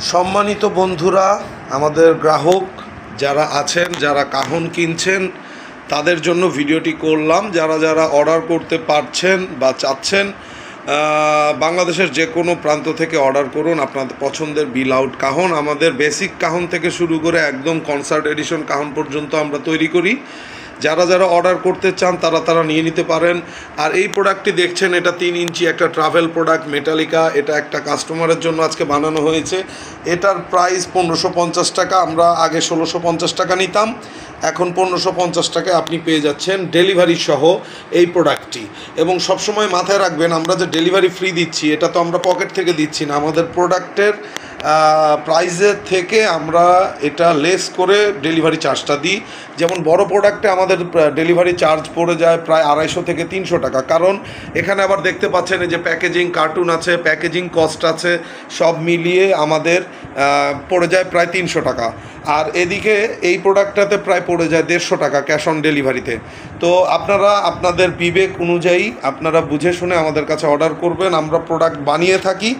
সম্মানিত বন্ধুরা, আমাদের গ্রাহক যারা আছেন, যারা কাহন কিনছেন, তাদের জন্য ভিডিওটি করলাম। যারা যারা অর্ডার করতে পারছেন বা চাচ্ছেন, বাংলাদেশের যে কোনো প্রান্ত থেকে অর্ডার করুন। আপনাদের পছন্দের বিল আউট কাহন, আমাদের বেসিক কাহন থেকে শুরু করে একদম কনসার্ট এডিশন কাহন পর্যন্ত আমরা তৈরি করি। যারা যারা অর্ডার করতে চান তারা নিয়ে নিতে পারেন। আর এই প্রোডাক্টটি দেখছেন, এটা 3 ইঞ্চি একটা ট্রাভেল প্রোডাক্ট, মেটালিকা। এটা একটা কাস্টমারের জন্য আজকে বানানো হয়েছে। এটার প্রাইস 1550 টাকা। আমরা আগে 1650 টাকা নিতাম, এখন 1550 টাকায় আপনি পেয়ে যাচ্ছেন ডেলিভারি সহ এই প্রোডাক্টটি। এবং সবসময় মাথায় রাখবেন, আমরা যে ডেলিভারি ফ্রি দিচ্ছি, এটা তো আমরা পকেট থেকে দিচ্ছি না। আমাদের প্রোডাক্টের প্রাইসের থেকে আমরা এটা লেস করে ডেলিভারি চার্জটা দিই। যেমন বড় প্রোডাক্টে আমাদের ডেলিভারি চার্জ পড়ে যায় প্রায় 250 থেকে 300 টাকা। কারণ এখানে আবার দেখতে পাচ্ছেন যে প্যাকেজিং কার্টুন আছে, প্যাকেজিং কস্ট আছে, সব মিলিয়ে আমাদের পড়ে যায় প্রায় 300 টাকা। আর এদিকে এই প্রোডাক্টটাতে প্রায় পড়ে যায় 150 টাকা ক্যাশ অন ডেলিভারিতে। তো আপনারা আপনাদের বিবেক অনুযায়ী আপনারা বুঝে শুনে আমাদের কাছে অর্ডার করবেন। আমরা প্রোডাক্ট বানিয়ে থাকি,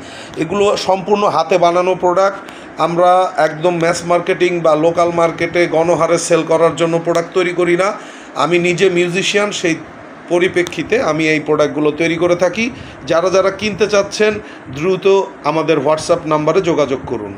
এগুলো সম্পূর্ণ হাতে বানানো প্রোডাক্ট। আমরা একদম ম্যাস মার্কেটিং বা লোকাল মার্কেটে গণহারে সেল করার জন্য প্রোডাক্ট তৈরি করি না। আমি নিজে মিউজিশিয়ান, সেই পরিপ্রেক্ষিতে আমি এই প্রোডাক্টগুলো তৈরি করে থাকি। যারা যারা কিনতে চাচ্ছেন দ্রুত আমাদের হোয়াটসঅ্যাপ নাম্বারে যোগাযোগ করুন।